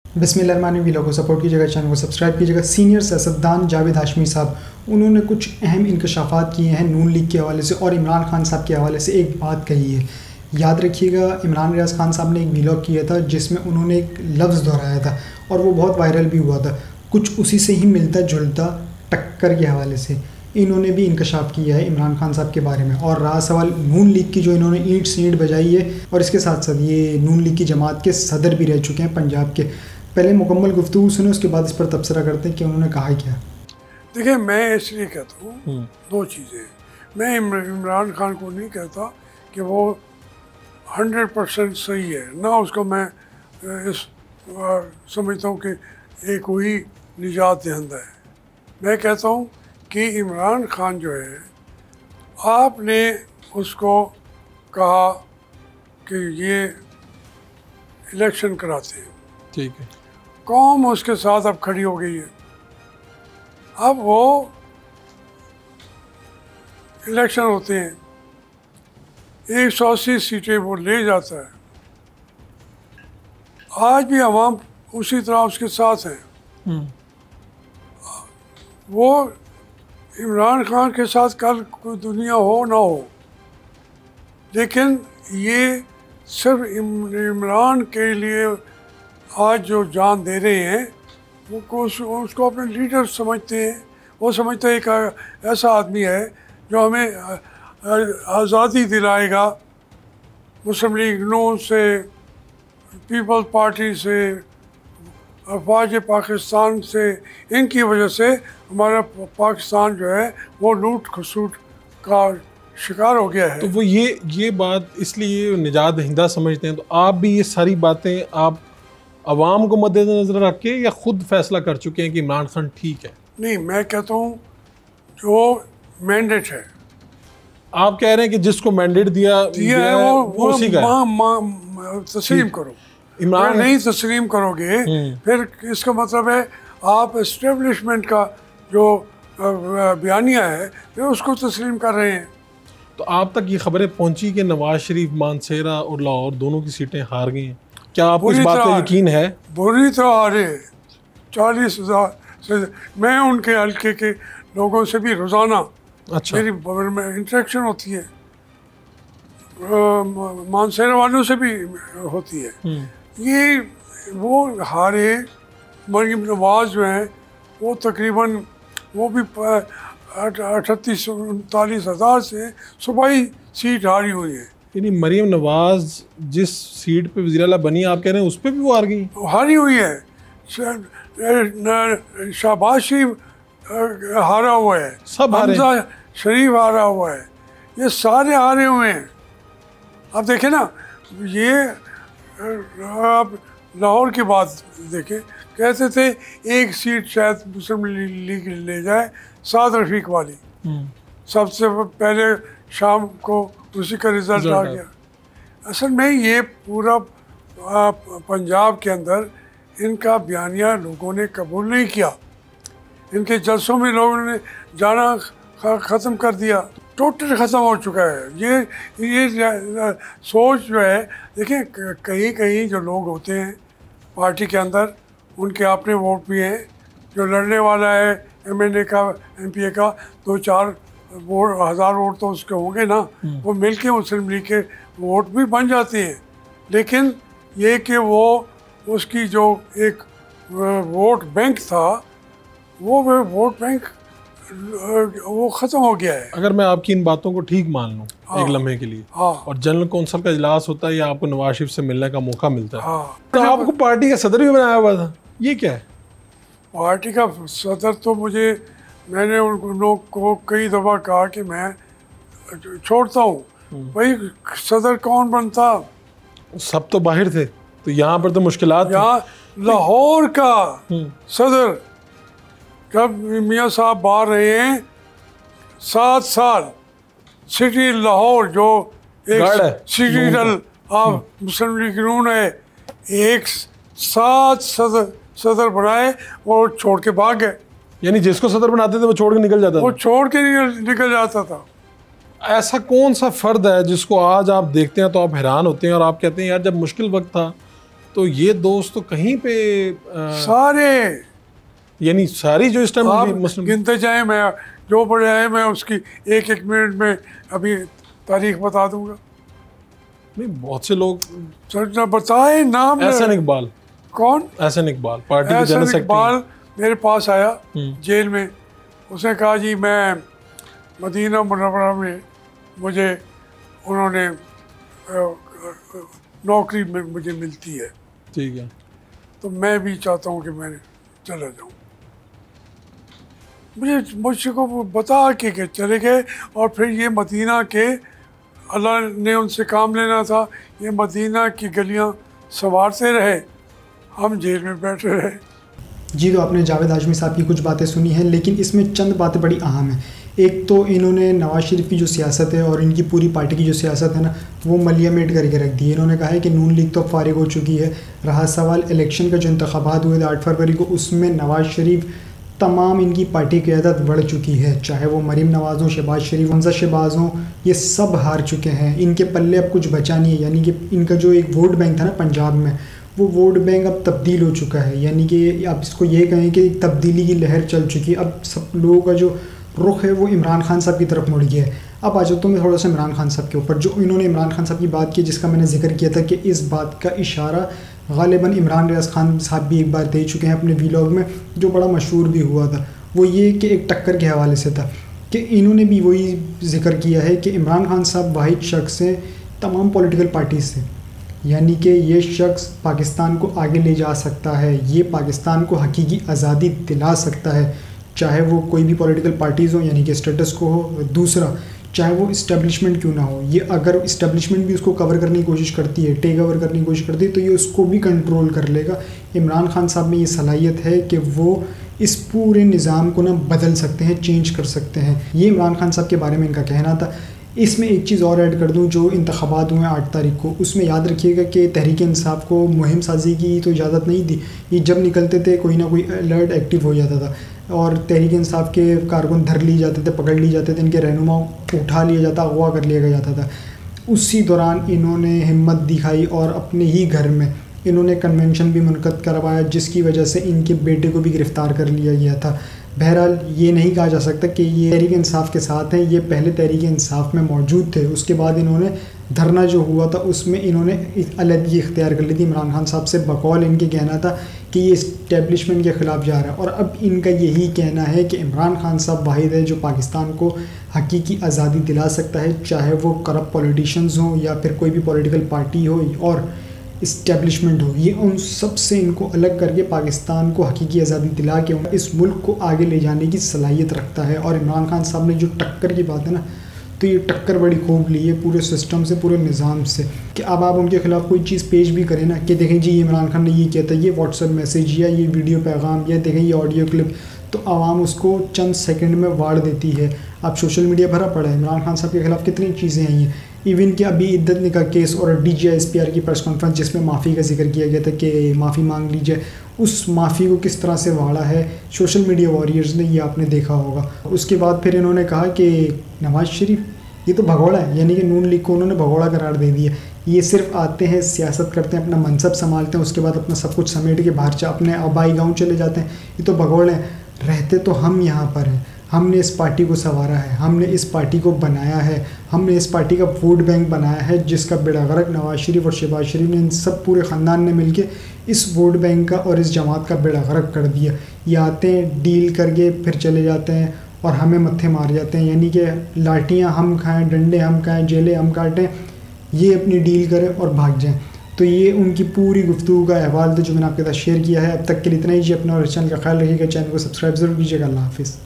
बिस्मिल्लाहिर्रहमानिर्रहीम। वीडियो को सपोर्ट कीजिएगा, चैनल को सब्सक्राइब कीजिएगा। सीनियर सियासतदान जावेद हाशमी साहब, उन्होंने कुछ अहम इंकशाफात किए हैं नून लीग के हवाले से और इमरान खान साहब के हवाले से। एक बात कही है, याद रखिएगा, इमरान रियाज खान साहब ने एक व्लॉग किया था जिसमें उन्होंने एक लफ्ज़ दोहराया था और वो बहुत वायरल भी हुआ था। कुछ उसी से ही मिलता जुलता टक्कर के हवाले से इन्होंने भी इंकशाफ किया है इमरान खान साहब के बारे में। और रहा सवाल नून लीग की, जो इन्होंने ईंट सींट बजाई है, और इसके साथ साथ ये नून लीग की जमात के सदर भी रह चुके हैं पंजाब के। पहले मुकम्मल गुफ्तगू सुने, उसके बाद इस पर तबसरा करते हैं कि उन्होंने कहा क्या। देखिए, मैं इसलिए कहता हूँ दो चीज़ें। मैं इमरान खान को नहीं कहता कि वो 100% सही है, ना उसको मैं इस समझता हूँ कि एक कोई निजात दहिंदा है। मैं कहता हूँ कि इमरान खान जो है, आपने उसको कहा कि ये इलेक्शन कराते हैं, ठीक है, कौम उसके साथ अब खड़ी हो गई है। अब वो इलेक्शन होते हैं, 180 सीटें वो ले जाता है। आज भी अवाम उसी तरह उसके साथ है। वो इमरान खान के साथ कल कोई दुनिया हो ना हो, लेकिन ये सिर्फ इमरान के लिए आज जो जान दे रहे हैं, वो उसको अपने लीडर समझते हैं। वो समझते हैं एक ऐसा आदमी है जो हमें आज़ादी दिलाएगा, मुस्लिम लीग नून से, पीपल्स पार्टी से, अफवाज पाकिस्तान से। इनकी वजह से हमारा पाकिस्तान जो है वो लूट खसूट का शिकार हो गया है। तो वो ये बात इसलिए निजात दहिंदा समझते हैं। तो आप भी ये सारी बातें आप अवाम को मद्देनजर रख के या खुद फैसला कर चुके हैं कि इमरान खान ठीक है? नहीं, मैं कहता हूँ जो मैंडेट है। आप कह रहे हैं कि जिसको मैंडेट दिया है वो उसी का तस्लीम करो। इमरान नहीं तस्लीम करोगे फिर इसका मतलब है आप एस्टेब्लिशमेंट का जो बयानिया है फिर उसको तस्लीम कर रहे हैं। तो आप तक ये खबरें पहुंची कि नवाज शरीफ मानसेरा और लाहौर दोनों की सीटें हार गई हैं? क्या आपको इस बात का यकीन है? बुरी तरह हारे, 40,000 से। मैं उनके हल्के के लोगों से भी रोज़ाना मेरी इंटरेक्शन होती है, मानसेरा वालों से भी होती है। ये वो हारे। मरीम नवाज जो हैं वो तकरीबन वो भी 38-39 हज़ार से सूबाई सीट हारी हुई है। यानी मरीम नवाज जिस सीट पे वज़ीर आला बनी, आप कह रहे हैं उस पर भी वो हार गई? हारी हुई है। शहबाज शरीफ हारा हुआ है, सब हमजा शरीफ हारा हुआ है, ये सारे हारे हुए हैं। अब देखें ना, ये आप लाहौर की बात देखें, कहते थे एक सीट शायद मुस्लिम लीग ले जाए, साद रफीक वाली। सबसे पहले शाम को उसी का रिजल्ट आ गया। असल में ये पूरा पंजाब के अंदर इनका बयानिया लोगों ने कबूल नहीं किया। इनके जलसों में लोगों ने जाना ख़त्म कर दिया, टोटल ख़त्म हो चुका है। ये सोच जो है, देखिए कहीं कहीं जो लोग होते हैं पार्टी के अंदर, उनके अपने वोट भी हैं। जो लड़ने वाला है MNA का, MPA का, 2-4 हज़ार वोट तो उसके होंगे ना, वो मिलके मुस्लिम लीग के वोट भी बन जाते हैं। लेकिन ये कि वो उसकी जो एक वोट बैंक था, वो वोट बैंक वो ख़त्म हो गया है। अगर मैं आपकी इन बातों को ठीक मान लूँ एक लम्हे के लिए, और जनरल कौंसिल का इजलास होता है या आपको नवाज शरीफ से मिलने का मौका मिलता है, तो आपको पार्टी का सदर भी बनाया हुआ था, ये क्या है? पार्टी का सदर तो मैंने उन लोग को कई दफ़ा कहा कि मैं छोड़ता हूँ। भाई सदर कौन बनता? सब तो बाहर थे, तो यहाँ पर तो मुश्किलात। यहाँ लाहौर का सदर जब मियाँ साहब बाहर रहे हैं 7 साल, सिटी लाहौर जो एक सिटीजन ऑफ मुस्लिम लीग नून है, एक 7 सदर बनाए और छोड़ के भाग गए। यानी जिसको सदर बनाते थे वो छोड़ के निकल जाता था? वो छोड़ के निकल जाता था। ऐसा कौन सा फ़र्द है जिसको आज आप देखते हैं तो आप हैरान होते हैं और आप कहते हैं यार जब मुश्किल वक्त था तो ये दोस्त तो कहीं पे सारे यानी सारी जो इस टाइम आप मुस्लिम गिनते जाएं, मैं जो बड़े हैं मैं उसकी एक एक मिनट में अभी तारीख बता दूंगा। नहीं, बहुत से लोग, सर बताए नाम। एहसन इकबाल। कौन? एहसन इकबाल, पार्टी के जनरल एहसन सेक्रेटरी। इकबाल मेरे पास आया जेल में, उसने कहा जी मैं मदीना मुनव्वरा में मुझे उन्होंने नौकरी में मुझे मिलती है, ठीक है, तो मैं भी चाहता हूँ कि मैं चला जाऊँ। मुझसे को बता के चले गए, और फिर ये मदीना के अल्लाह ने उनसे काम लेना था, ये मदीना की गलियाँ संवारते रहे, हम जेल में बैठे रहे। जी, तो आपने जावेद हाशमी साहब की कुछ बातें सुनी हैं, लेकिन इसमें चंद बातें बड़ी अहम हैं। एक तो इन्होंने नवाज शरीफ की जो सियासत है और इनकी पूरी पार्टी की जो सियासत है ना, वो मलियामेट करके रख दी है। इन्होंने कहा है कि नून लीग तो अब फारिग हो चुकी है। रहा सवाल इलेक्शन का, जो इंतखाबात हुए थे 8 फरवरी को, उसमें नवाज शरीफ तमाम इनकी पार्टी की क़यादत बढ़ चुकी है, चाहे वो मरीम नवाज़ हों, शहबाज शरीफ, हमजा शहबाज हों, ये सब हार चुके हैं। इनके पल्ले अब कुछ बचा नहीं है। यानी कि इनका जो एक वोट बैंक था ना पंजाब में, वो वोट बैंक अब तब्दील हो चुका है। यानी कि आप इसको ये कहें कि तब्दीली की लहर चल चुकी है। अब सब लोगों का जो रुख है वो इमरान खान साहब की तरफ मुड़ गया है। अब आ जाता हूँ मैं थोड़ा सा इमरान खान साहब के ऊपर। जो इन्होंने इमरान खान साहब की बात की, जिसका मैंने जिक्र किया था कि इस बात का इशारा गालिबन इमरान रियाज खान साहब भी एक बार दे चुके हैं अपने वीलॉग में, जो बड़ा मशहूर भी हुआ था। वो ये कि एक टक्कर के हवाले से था कि इन्होंने भी वही जिक्र किया है कि इमरान खान साहब वाहिद शख्स हैं तमाम पॉलिटिकल पार्टीज़ से, यानी कि ये शख्स पाकिस्तान को आगे ले जा सकता है, ये पाकिस्तान को हकीकी आज़ादी दिला सकता है, चाहे वो कोई भी पॉलिटिकल पार्टीज़ हो, यानी कि स्टेटस को हो। दूसरा, चाहे वो इस्टेब्लिशमेंट क्यों ना हो, ये अगर इस्टेब्लिशमेंट भी उसको कवर करने की कोशिश करती है, टेक ओवर करने की कोशिश करती है, तो ये उसको भी कंट्रोल कर लेगा। इमरान खान साहब में ये सलाहियत है कि वो इस पूरे निज़ाम को ना बदल सकते हैं, चेंज कर सकते हैं। ये इमरान खान साहब के बारे में इनका कहना था। इसमें एक चीज़ और ऐड कर दूं, जो इंतखाबात हुए 8 तारीख को, उसमें याद रखिएगा कि तहरीक इंसाफ को मुहिम साजी की तो इजाज़त नहीं दी। ये जब निकलते थे कोई ना कोई अलर्ट एक्टिव हो जाता था और तहरीक इंसाफ के कारकुन धर लिए जाते थे, पकड़ लिए जाते थे, इनके रहनुमा उठा लिया जाता, अगवा कर लिया जाता था। उसी दौरान इन्होंने हिम्मत दिखाई और अपने ही घर में इन्होंने कन्वेंशन भी मुनक़द करवाया, जिसकी वजह से इनके बेटे को भी गिरफ़्तार कर लिया गया था। बहरहाल ये नहीं कहा जा सकता कि ये तहरीक इंसाफ के साथ हैं, ये पहले तहरीक इंसाफ में मौजूद थे। उसके बाद इन्होंने धरना जो हुआ था उसमें इन्होंने अलहदगी इख्तियार कर ली थी। इमरान खान साहब से बकौल इनके कहना था कि ये इस्टेब्लिशमेंट के ख़िलाफ़ जा रहा है, और अब इनका यही कहना है कि इमरान खान साहब वाहिद है जो पाकिस्तान को हकीकी आज़ादी दिला सकता है, चाहे वो करप्ट पॉलिटिशियंस हों या फिर कोई भी पॉलिटिकल पार्टी हो और इस्टेब्लिशमेंट हो। ये उन सब से इनको अलग करके पाकिस्तान को हकीकी आज़ादी दिला के इस मुल्क को आगे ले जाने की सलाहियत रखता है। और इमरान खान साहब ने जो टक्कर की बात है ना, तो ये टक्कर बड़ी खूब ली है पूरे सिस्टम से, पूरे निज़ाम से, कि अब आप उनके ख़िलाफ़ कोई चीज़ पेश भी करें ना कि देखें जी इमरान खान ने ये किया था, ये व्हाट्सएप मैसेज या ये वीडियो पैगाम या देखें ये ऑडियो क्लिप, तो आवाम उसको चंद सेकंड में वाड़ देती है। आप सोशल मीडिया भरा पड़ा है, इमरान खान साहब के ख़िलाफ़ कितनी चीज़ें आई हैं। इवन कि अभी इद्दत निकाह केस और DGISPR की प्रेस कॉन्फ्रेंस जिसमें माफ़ी का जिक्र किया गया था कि माफ़ी मांग लीजिए, उस माफ़ी को किस तरह से वाड़ा है सोशल मीडिया वॉरियर्स ने, ये आपने देखा होगा। उसके बाद फिर इन्होंने कहा कि नवाज शरीफ ये तो भगोड़ा है, यानी कि नून लीग को उन्होंने भगोड़ा करार दे दिया। ये सिर्फ आते हैं, सियासत करते हैं, अपना मनसब संभालते हैं, उसके बाद अपना सब कुछ समेट के बाहर अपने आबाई गाँव चले जाते हैं। ये तो भगोड़े हैं। रहते तो हम यहाँ पर हैं, हमने इस पार्टी को संवारा है, हमने इस पार्टी को बनाया है, हमने इस पार्टी का वोट बैंक बनाया है, जिसका बेड़ा गर्क नवाज शरीफ और शहबाज शरीफ ने, इन सब पूरे ख़ानदान ने मिलके इस वोट बैंक का और इस जमात का बेड़ा गर्क कर दिया। ये आते हैं, डील करके फिर चले जाते हैं और हमें मत्थे मार जाते हैं, यानी कि लाठियाँ हम खाएँ, डंडे हम खाएँ, जेलें हम काटें, ये अपनी डील करें और भाग जाएँ। तो ये उनकी पूरी गुफ्तगू का अहवाल था जो मैंने आपके साथ शेयर किया है। अब तक के लिए इतना ही जी। अपना और चैनल का ख्याल रखिएगा, चैनल को सब्सक्राइब ज़रूर कीजिएगा। अल्लाह हाफ़िज़।